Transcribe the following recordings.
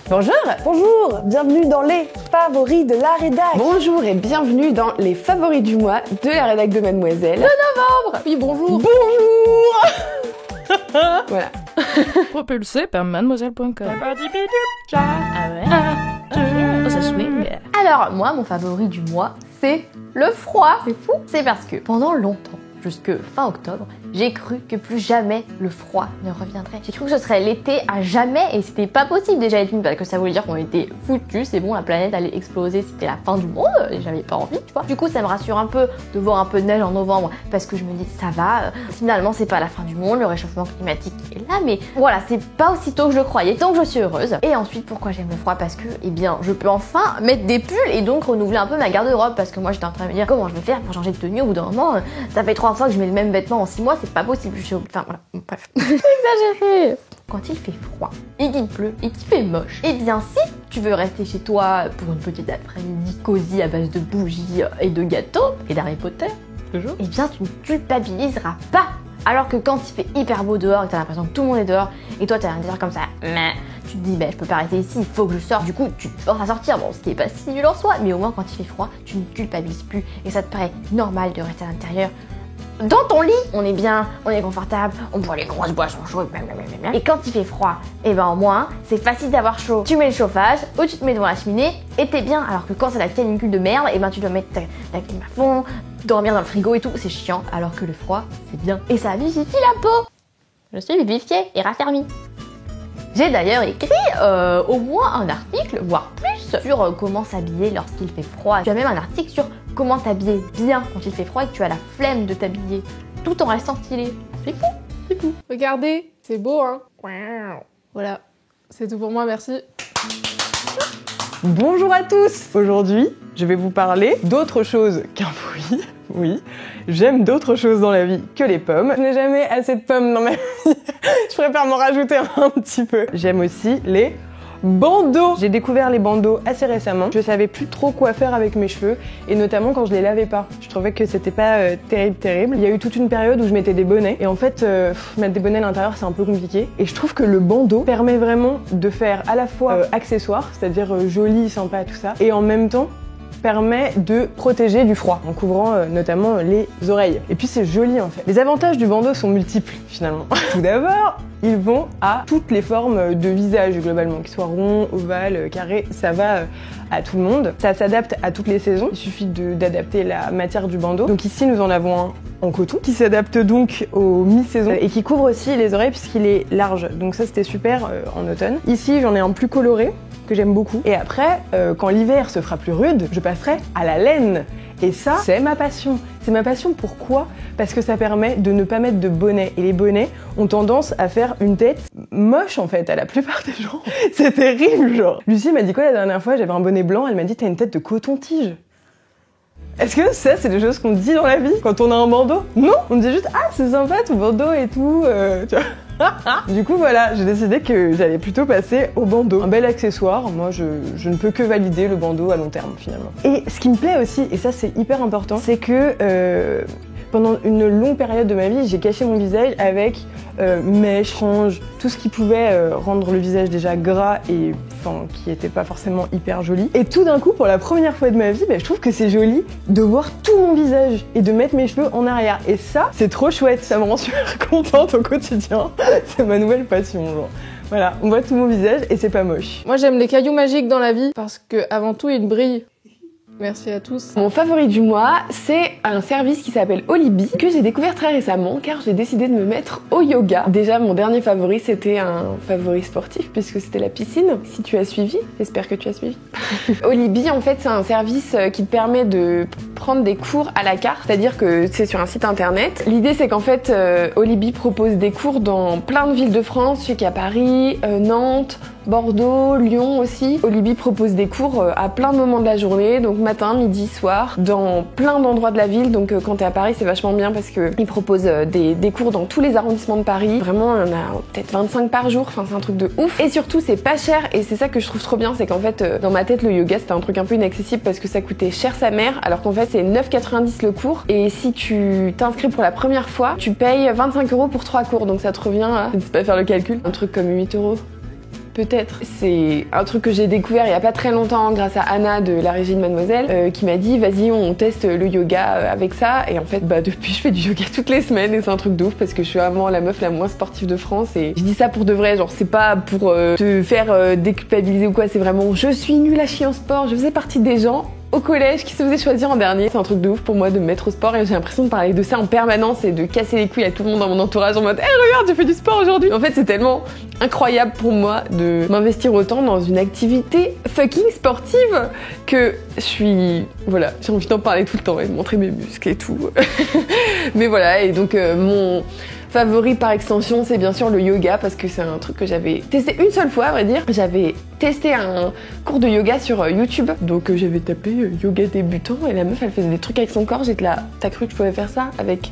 Bonjour. Bonjour, bienvenue dans les favoris de la rédac. Bonjour et bienvenue dans les favoris du mois de la rédac de Mademoiselle. De novembre. Oui, bonjour. Bonjour. Voilà. Propulsé par mademoiselle.com. Ça swing. Alors, moi, mon favori du mois, c'est le froid. C'est fou. C'est parce que pendant longtemps, jusque fin octobre, j'ai cru que plus jamais le froid ne reviendrait. J'ai cru que ce serait l'été à jamais et c'était pas possible déjà d'une parce que ça voulait dire qu'on était foutus, c'est bon, la planète allait exploser, c'était la fin du monde et j'avais pas envie, tu vois. Du coup, ça me rassure un peu de voir un peu de neige en novembre parce que je me dis ça va, finalement c'est pas la fin du monde, le réchauffement climatique est là, mais voilà, c'est pas aussi tôt que je croyais, donc je suis heureuse. Et ensuite, pourquoi j'aime le froid? Parce que, eh bien, je peux enfin mettre des pulls et donc renouveler un peu ma garde-robe parce que moi j'étais en train de me dire comment je vais faire pour changer de tenue au bout d'un moment, ça fait 3 fois que je mets le même vêtement en 6 mois, c'est pas possible, je suis... Enfin voilà, bref. C'est exagéré. Quand il fait froid, et qu'il pleut, et qu'il fait moche, eh bien si tu veux rester chez toi pour une petite après-midi cosy à base de bougies et de gâteaux, et d'Harry Potter, toujours, eh bien tu ne culpabiliseras pas. Alors que quand il fait hyper beau dehors et que t'as l'impression que tout le monde est dehors, et toi t'as un désir comme ça, mais tu te dis bah je peux pas rester ici, il faut que je sorte, du coup tu te forces à sortir, bon ce qui est pas si nul en soi, mais au moins quand il fait froid, tu ne culpabilises plus, et ça te paraît normal de rester à l'intérieur. Dans ton lit, on est bien, on est confortable, on boit les grosses boissons chaudes, blablabla. Et quand il fait froid, et ben au moins, c'est facile d'avoir chaud. Tu mets le chauffage, ou tu te mets devant la cheminée, et t'es bien. Alors que quand c'est la canicule de merde, et ben tu dois mettre ta clim à fond, dormir dans le frigo et tout, c'est chiant. Alors que le froid, c'est bien. Et ça vivifie la peau. Je suis vivifiée et raffermie. J'ai d'ailleurs écrit au moins un article, voire plus, sur comment s'habiller lorsqu'il fait froid. Tu as même un article sur comment t'habiller bien quand il fait froid et que tu as la flemme de t'habiller tout en restant stylé. C'est fou, c'est fou. Regardez, c'est beau, hein. Voilà, c'est tout pour moi, merci. Bonjour à tous. Aujourd'hui, je vais vous parler d'autre chose qu'un fruit. Oui, j'aime d'autres choses dans la vie que les pommes. Je n'ai jamais assez de pommes dans ma vie. Je préfère m'en rajouter un petit peu. J'aime aussi les bandeaux. J'ai découvert les bandeaux assez récemment. Je savais plus trop quoi faire avec mes cheveux et notamment quand je les lavais pas. Je trouvais que c'était pas terrible. Il y a eu toute une période où je mettais des bonnets et en fait mettre des bonnets à l'intérieur c'est un peu compliqué. Et je trouve que le bandeau permet vraiment de faire à la fois accessoire, c'est-à-dire joli, sympa, tout ça, et en même temps permet de protéger du froid en couvrant notamment les oreilles. Et puis c'est joli en fait. Les avantages du bandeau sont multiples finalement. Tout d'abord, ils vont à toutes les formes de visage globalement, qu'ils soient ronds, ovales, carrés, ça va à tout le monde. Ça s'adapte à toutes les saisons, il suffit d'adapter la matière du bandeau. Donc ici nous en avons un en coton qui s'adapte donc aux mi-saisons et qui couvre aussi les oreilles puisqu'il est large. Donc ça c'était super en automne. Ici j'en ai un plus coloré que j'aime beaucoup. Et après, quand l'hiver se fera plus rude, je passerai à la laine. Et ça, c'est ma passion. C'est ma passion, pourquoi? Parce que ça permet de ne pas mettre de bonnet. Et les bonnets ont tendance à faire une tête moche, en fait, à la plupart des gens. C'est terrible, genre. Lucie m'a dit quoi la dernière fois? J'avais un bonnet blanc, elle m'a dit « t'as une tête de coton-tige ». Est-ce que ça, c'est des choses qu'on dit dans la vie quand on a un bandeau? Non, on dit juste « ah, c'est sympa ton bandeau et tout tu vois. Du coup voilà, j'ai décidé que j'allais plutôt passer au bandeau. Un bel accessoire, moi je ne peux que valider le bandeau à long terme finalement. Et ce qui me plaît aussi, et ça c'est hyper important, c'est que pendant une longue période de ma vie, j'ai caché mon visage avec mèches, franges, tout ce qui pouvait rendre le visage déjà gras et enfin qui était pas forcément hyper joli. Et tout d'un coup, pour la première fois de ma vie, je trouve que c'est joli de voir tout mon visage et de mettre mes cheveux en arrière. Et ça, c'est trop chouette, ça me rend super contente au quotidien. C'est ma nouvelle passion, genre. Voilà, on voit tout mon visage et c'est pas moche. Moi j'aime les cailloux magiques dans la vie parce que avant tout ils brillent. Merci à tous. Mon favori du mois, c'est un service qui s'appelle Olibi, que j'ai découvert très récemment car j'ai décidé de me mettre au yoga. Déjà, mon dernier favori, c'était un favori sportif puisque c'était la piscine. Si tu as suivi, j'espère que tu as suivi. Olibi, en fait, c'est un service qui te permet de prendre des cours à la carte, c'est-à-dire que c'est sur un site internet. L'idée, c'est qu'en fait, Olibi propose des cours dans plein de villes de France. Je sais qu'il y a Paris, Nantes, Bordeaux, Lyon aussi. Olibi propose des cours à plein de moments de la journée, donc matin, midi, soir, dans plein d'endroits de la ville. Donc quand t'es à Paris, c'est vachement bien parce qu'ils proposent des cours dans tous les arrondissements de Paris. Vraiment, on a peut-être 25 par jour, enfin c'est un truc de ouf. Et surtout, c'est pas cher et c'est ça que je trouve trop bien, c'est qu'en fait, dans ma tête, le yoga, c'était un truc un peu inaccessible parce que ça coûtait cher sa mère, alors qu'en fait, c'est 9,90 le cours. Et si tu t'inscris pour la première fois, tu payes 25 € pour 3 cours, donc ça te revient à, je ne sais pas faire le calcul, un truc comme 8 € peut-être. C'est un truc que j'ai découvert il y a pas très longtemps grâce à Anna de la Régie de Mademoiselle qui m'a dit vas-y on teste le yoga avec ça et en fait depuis je fais du yoga toutes les semaines et c'est un truc de ouf parce que je suis vraiment la meuf la moins sportive de France et je dis ça pour de vrai, genre c'est pas pour te faire déculpabiliser ou quoi, c'est vraiment je suis nulle à chier en sport, je faisais partie des gens au collège qui se faisait choisir en dernier. C'est un truc de ouf pour moi de me mettre au sport et j'ai l'impression de parler de ça en permanence et de casser les couilles à tout le monde dans mon entourage en mode hey, regarde j'ai fait du sport aujourd'hui. En fait c'est tellement incroyable pour moi de m'investir autant dans une activité fucking sportive que je suis... Voilà, j'ai envie d'en parler tout le temps et de montrer mes muscles et tout. Mais voilà, et donc mon favori par extension c'est bien sûr le yoga parce que c'est un truc que j'avais testé une seule fois à vrai dire. J'avais testé un cours de yoga sur YouTube, donc j'avais tapé yoga débutant et la meuf elle faisait des trucs avec son corps, j'étais là, t'as cru que je pouvais faire ça avec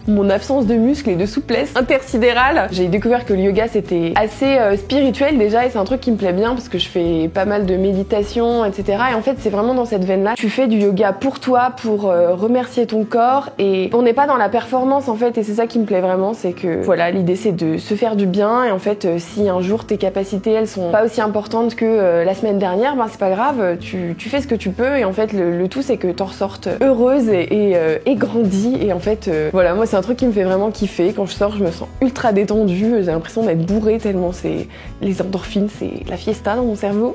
mon absence de muscles et de souplesse intersidérale. J'ai découvert que le yoga c'était assez spirituel déjà et c'est un truc qui me plaît bien parce que je fais pas mal de méditation etc. Et en fait c'est vraiment dans cette veine là, tu fais du yoga pour toi, pour remercier ton corps et on n'est pas dans la performance en fait et c'est ça qui me plaît vraiment, c'est que voilà l'idée c'est de se faire du bien et en fait si un jour tes capacités elles sont pas aussi importantes que la semaine dernière, ben c'est pas grave, tu fais ce que tu peux et en fait le tout c'est que t'en ressortes heureuse et grandie et en fait voilà moi c'est un truc qui me fait vraiment kiffer. Quand je sors, je me sens ultra détendue. J'ai l'impression d'être bourrée tellement c'est les endorphines, c'est la fiesta dans mon cerveau.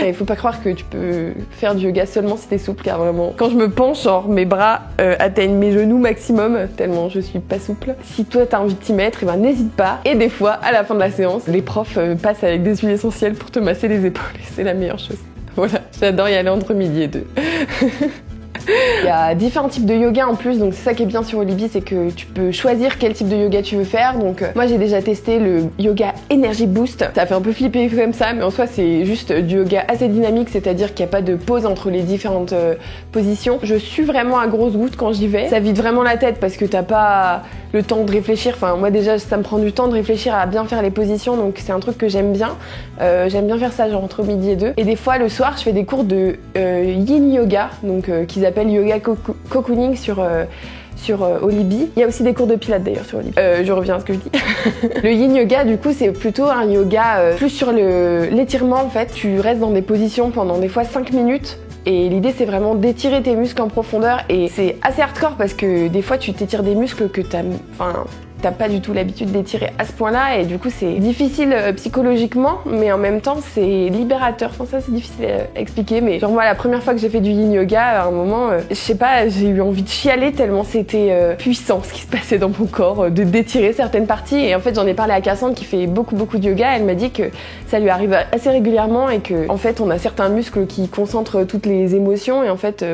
Il faut pas croire que tu peux faire du yoga seulement si t'es souple, car vraiment, quand je me penche, genre mes bras atteignent mes genoux maximum tellement je suis pas souple. Si toi t'as envie de t'y mettre, et ben n'hésite pas. Et des fois, à la fin de la séance, les profs passent avec des huiles essentielles pour te masser les épaules. Et c'est la meilleure chose. Voilà, j'adore y aller entre midi et 2. Il y a différents types de yoga en plus, donc c'est ça qui est bien sur Olibi, c'est que tu peux choisir quel type de yoga tu veux faire. Donc moi j'ai déjà testé le yoga Energy Boost, ça fait un peu flipper comme ça, mais en soi c'est juste du yoga assez dynamique, c'est-à-dire qu'il n'y a pas de pause entre les différentes positions. Je suis vraiment à grosse goutte quand j'y vais, ça vide vraiment la tête parce que t'as pas le temps de réfléchir, enfin moi déjà ça me prend du temps de réfléchir à bien faire les positions, donc c'est un truc que j'aime bien faire ça genre entre midi et 2. Et des fois le soir je fais des cours de yin yoga, donc qu'ils appellent yoga cocooning sur Olibi. Il y a aussi des cours de pilates d'ailleurs sur Olibi. Je reviens à ce que je dis. Le yin yoga du coup c'est plutôt un yoga plus sur l'étirement en fait. Tu restes dans des positions pendant des fois 5 minutes. Et l'idée c'est vraiment d'étirer tes muscles en profondeur et c'est assez hardcore parce que des fois tu t'étires des muscles que t'as pas du tout l'habitude d'étirer à ce point-là et du coup c'est difficile psychologiquement mais en même temps c'est libérateur. Enfin ça c'est difficile à expliquer mais genre moi la première fois que j'ai fait du yin yoga à un moment je sais pas, j'ai eu envie de chialer tellement c'était puissant ce qui se passait dans mon corps, de d'étirer certaines parties et en fait j'en ai parlé à Cassandre qui fait beaucoup de yoga, elle m'a dit que ça lui arrive assez régulièrement et que en fait on a certains muscles qui concentrent toutes les émotions et en fait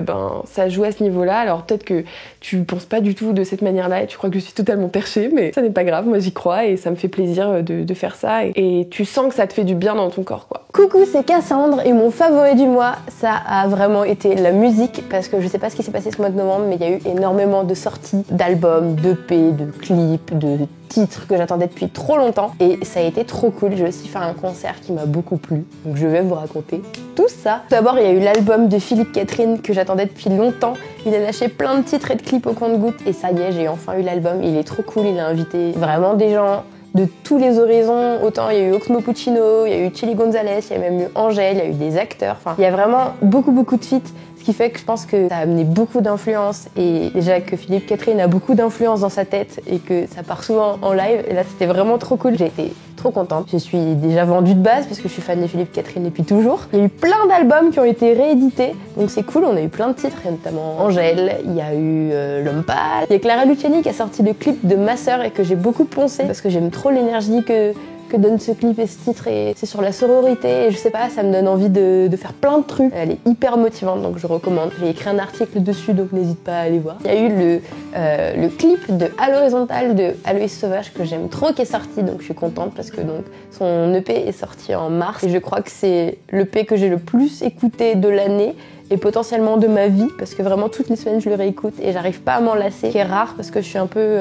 ça joue à ce niveau-là. Alors peut-être que tu penses pas du tout de cette manière-là et tu crois que je suis totalement perchée mais ça n'est pas grave, moi j'y crois et ça me fait plaisir de faire ça et tu sens que ça te fait du bien dans ton corps quoi. Coucou, c'est Cassandre et mon favori du mois, ça a vraiment été la musique parce que je sais pas ce qui s'est passé ce mois de novembre mais il y a eu énormément de sorties d'albums, d'EP, de clips, de titres que j'attendais depuis trop longtemps et ça a été trop cool. J'ai aussi fait un concert qui m'a beaucoup plu, donc je vais vous raconter tout ça. Tout d'abord, il y a eu l'album de Philippe Catherine que j'attendais depuis longtemps. Il a lâché plein de titres et de clips au compte-gouttes et ça y est, j'ai enfin eu l'album. Il est trop cool, il a invité vraiment des gens de tous les horizons. Autant il y a eu Oxmo Puccino, il y a eu Chili Gonzalez, il y a même eu Angèle, il y a eu des acteurs. Enfin, il y a vraiment beaucoup de feats. Ce qui fait que je pense que ça a amené beaucoup d'influence et déjà que Philippe Catherine a beaucoup d'influence dans sa tête et que ça part souvent en live et là c'était vraiment trop cool. J'ai été trop contente. Je suis déjà vendue de base parce que je suis fan de Philippe Catherine depuis toujours. Il y a eu plein d'albums qui ont été réédités donc c'est cool, on a eu plein de titres, notamment Angèle, il y a eu L'Homme Pâle. Il y a Clara Luciani qui a sorti le clip de Ma Sœur et que j'ai beaucoup poncé parce que j'aime trop l'énergie que donne ce clip et ce titre et c'est sur la sororité et je sais pas, ça me donne envie de faire plein de trucs. Elle est hyper motivante donc je recommande. J'ai écrit un article dessus donc n'hésite pas à aller voir. Il y a eu le clip de À l'horizontale de Aloïs Sauvage que j'aime trop qui est sorti donc je suis contente parce que donc son EP est sorti en mars et je crois que c'est l'EP que j'ai le plus écouté de l'année et potentiellement de ma vie parce que vraiment toutes les semaines je le réécoute et j'arrive pas à m'en lasser, ce qui est rare parce que je suis un peu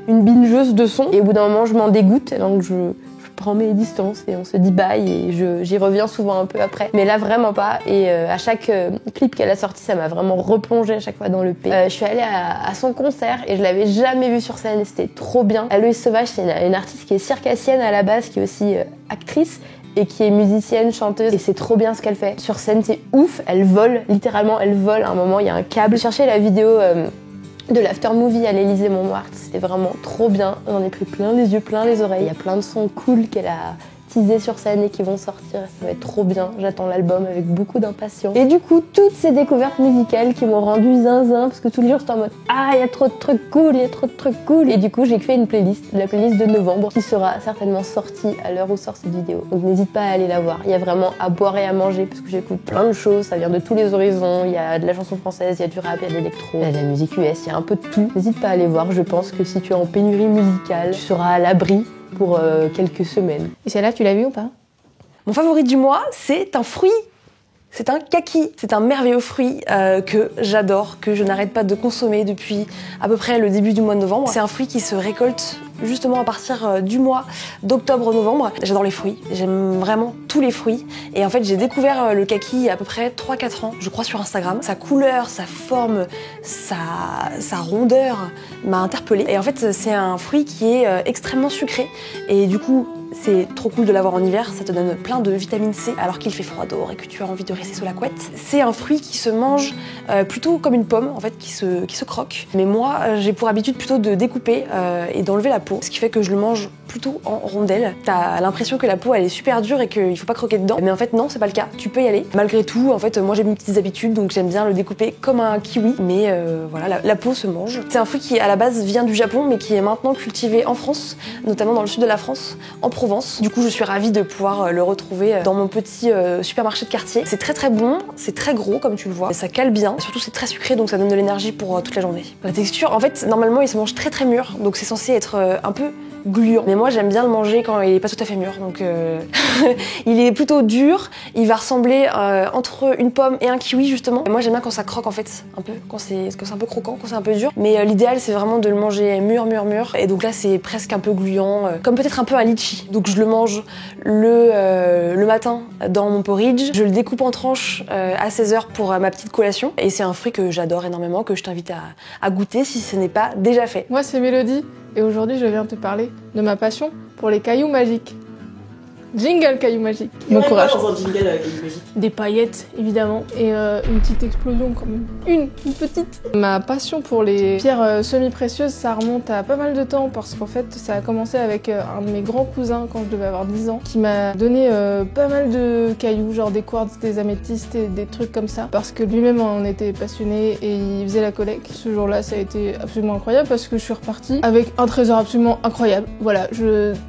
une bingeuse de son et au bout d'un moment je m'en dégoûte donc je prends mes distances et on se dit bye et j'y reviens souvent un peu après mais là vraiment pas et à chaque clip qu'elle a sorti ça m'a vraiment replongé à chaque fois dans le P. Je suis allée à son concert et je l'avais jamais vu sur scène et c'était trop bien. Aloïs Sauvage c'est une artiste qui est circassienne à la base qui est aussi actrice et qui est musicienne, chanteuse, et c'est trop bien ce qu'elle fait. Sur scène, c'est ouf, elle vole, littéralement, elle vole. À un moment, il y a un câble. Cherchez la vidéo de l'after movie à l'Élysée Montmartre, c'était vraiment trop bien. J'en ai pris plein les yeux, plein les oreilles. Il y a plein de sons cool qu'elle a teasés sur scène et qui vont sortir. Ça va être trop bien. J'attends l'album avec beaucoup d'impatience. Et du coup, toutes ces découvertes musicales qui m'ont rendu zinzin, parce que tous les jours j'étais en mode ah, il y a trop de trucs cool, il y a trop de trucs cool. Et du coup, j'ai fait une playlist, la playlist de novembre, qui sera certainement sortie à l'heure où sort cette vidéo. Donc n'hésite pas à aller la voir. Il y a vraiment à boire et à manger parce que j'écoute plein de choses. Ça vient de tous les horizons. Il y a de la chanson française, il y a du rap, il y a de l'électro, il y a de la musique US, il y a un peu de tout. N'hésite pas à aller voir. Je pense que si tu es en pénurie musicale, tu seras à l'abri pour quelques semaines. Et celle-là, tu l'as vue ou pas? Mon favori du mois, c'est un fruit. C'est un kaki. C'est un merveilleux fruit que j'adore, que je n'arrête pas de consommer depuis à peu près le début du mois de novembre. C'est un fruit qui se récolte justement à partir du mois d'octobre-novembre. J'adore les fruits, j'aime vraiment tous les fruits. Et en fait, j'ai découvert le kaki il y a à peu près 3-4 ans, je crois, sur Instagram. Sa couleur, sa forme, sa rondeur m'a interpellée. Et en fait, c'est un fruit qui est extrêmement sucré. Et du coup, c'est trop cool de l'avoir en hiver, ça te donne plein de vitamine C alors qu'il fait froid dehors et que tu as envie de rester sous la couette. C'est un fruit qui se mange plutôt comme une pomme, en fait, qui se croque. Mais moi, j'ai pour habitude plutôt de découper et d'enlever la peau, ce qui fait que je le mange plutôt en rondelles. T'as l'impression que la peau elle est super dure et qu'il faut pas croquer dedans, mais en fait non, c'est pas le cas, tu peux y aller. Malgré tout, en fait, moi j'ai mes petites habitudes, donc j'aime bien le découper comme un kiwi, mais voilà, la peau se mange. C'est un fruit qui à la base vient du Japon, mais qui est maintenant cultivé en France, notamment dans le sud de la France, en Provence. Du coup, je suis ravie de pouvoir le retrouver dans mon petit supermarché de quartier. C'est très très bon, c'est très gros comme tu le vois, et ça cale bien. Surtout c'est très sucré, donc ça donne de l'énergie pour toute la journée. La texture, en fait, normalement il se mange très très mûr, donc c'est censé être un peu gluant. Mais moi j'aime bien le manger quand il est pas tout à fait mûr, donc il est plutôt dur, il va ressembler entre une pomme et un kiwi justement. Et moi j'aime bien quand ça croque en fait, un peu, quand c'est un peu croquant, quand c'est un peu dur. Mais l'idéal c'est vraiment de le manger mûr. Et donc là c'est presque un peu gluant, comme peut-être un peu un litchi. Donc je le mange le matin dans mon porridge, je le découpe en tranches à 16h pour ma petite collation. Et c'est un fruit que j'adore énormément, que je t'invite à goûter si ce n'est pas déjà fait. Moi, c'est Mélodie, et aujourd'hui, je viens te parler de ma passion pour les cailloux magiques. Jingle cailloux magiques. Bon courage. Dans un jingle cailloux magiques. Des paillettes, évidemment, et une petite explosion quand même. Une petite. Ma passion pour les pierres semi-précieuses, ça remonte à pas mal de temps, parce qu'en fait, ça a commencé avec un de mes grands cousins quand je devais avoir 10 ans, qui m'a donné pas mal de cailloux, genre des quartz, des améthystes et des trucs comme ça, parce que lui-même en était passionné et il faisait la collecte. Ce jour-là, ça a été absolument incroyable, parce que je suis repartie avec un trésor absolument incroyable. Voilà,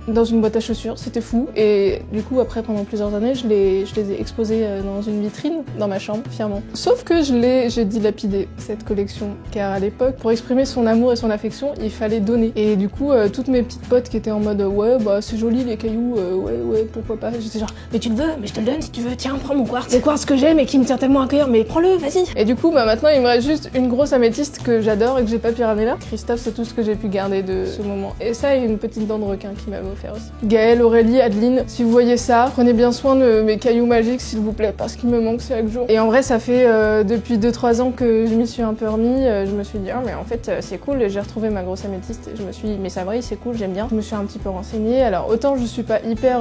dans une boîte à chaussures, c'était fou. Et du coup, après, pendant plusieurs années, je les ai exposés dans une vitrine, dans ma chambre, fièrement. Sauf que j'ai dilapidé cette collection, car à l'époque, pour exprimer son amour et son affection, il fallait donner. Et du coup, toutes mes petites potes qui étaient en mode ouais, bah c'est joli les cailloux, ouais, pourquoi pas. J'étais genre, mais tu le veux, mais je te le donne si tu veux, tiens, prends mon quartz. Le quartz que j'aime et qui me tient tellement à cœur, mais prends-le, vas-y. Et du coup, bah maintenant, il me reste juste une grosse améthyste que j'adore et que j'ai pas pu ramener là. Christophe, c'est tout ce que j'ai pu garder de ce moment. Et ça, et une petite dent de requin qui m'avait offert aussi. Gaëlle, Aurélie, Adeline, si vous voyez ça, prenez bien soin de mes cailloux magiques s'il vous plaît, parce qu'il me manque chaque jour. Et en vrai, ça fait depuis 2-3 ans que je m'y suis un peu remis. Je me suis dit, ah mais en fait c'est cool, j'ai retrouvé ma grosse améthyste et je me suis dit, mais ça brille, c'est cool, j'aime bien. Je me suis un petit peu renseignée. Alors autant je suis pas hyper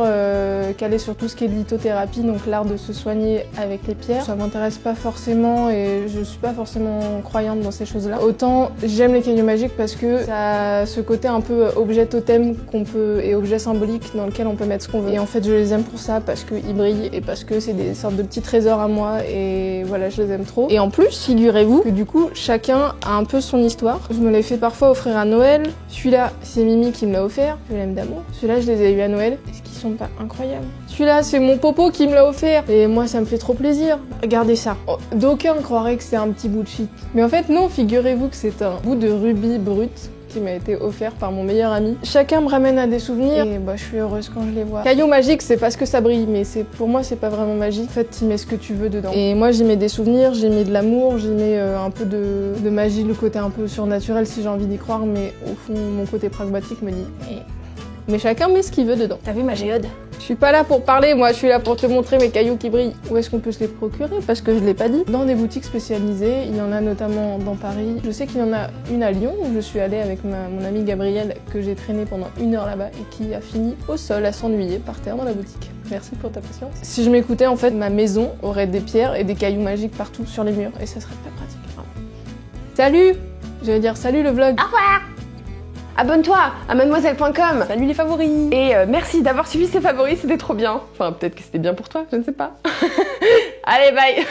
calée sur tout ce qui est lithothérapie, donc l'art de se soigner avec les pierres. Ça m'intéresse pas forcément et je suis pas forcément croyante dans ces choses-là. Autant j'aime les cailloux magiques parce que ça a ce côté un peu objet totem et objet symbolique dans lequel on peut mettre ce qu'on veut. Et en fait je les aime pour ça, parce qu'ils brillent et parce que c'est des sortes de petits trésors à moi et voilà, je les aime trop. Et en plus, figurez-vous que du coup, chacun a un peu son histoire. Je me l'ai fait parfois offrir à Noël. Celui-là, c'est Mimi qui me l'a offert, je l'aime d'amour. Celui-là, je les ai eu à Noël. Est-ce qu'ils sont pas incroyables? Celui-là, c'est mon popo qui me l'a offert et moi, ça me fait trop plaisir. Regardez ça. Oh, d'aucuns croiraient que c'est un petit bout de shit. Mais en fait, non, figurez-vous que c'est un bout de rubis brut qui m'a été offert par mon meilleur ami. Chacun me ramène à des souvenirs et bah je suis heureuse quand je les vois. Caillou magique, c'est parce que ça brille, mais pour moi c'est pas vraiment magique. En fait, tu mets ce que tu veux dedans. Et moi j'y mets des souvenirs, j'y mets de l'amour, j'y mets un peu de magie, le côté un peu surnaturel si j'ai envie d'y croire, mais au fond mon côté pragmatique me dit Mais chacun met ce qu'il veut dedans. T'as vu ma géode? Je suis pas là pour parler, moi je suis là pour te montrer mes cailloux qui brillent. Où est-ce qu'on peut se les procurer? Parce que je l'ai pas dit. Dans des boutiques spécialisées, il y en a notamment dans Paris. Je sais qu'il y en a une à Lyon où je suis allée avec mon amie Gabrielle que j'ai traînée pendant 1 heure là-bas et qui a fini au sol à s'ennuyer par terre dans la boutique. Merci pour ta patience. Si je m'écoutais, en fait, ma maison aurait des pierres et des cailloux magiques partout sur les murs et ça serait pas pratique. Salut! J'allais dire salut le vlog. Au revoir. Abonne-toi à mademoiselle.com. Salut les favoris. Et merci d'avoir suivi ces favoris, c'était trop bien. Enfin, peut-être que c'était bien pour toi, je ne sais pas. Allez, bye.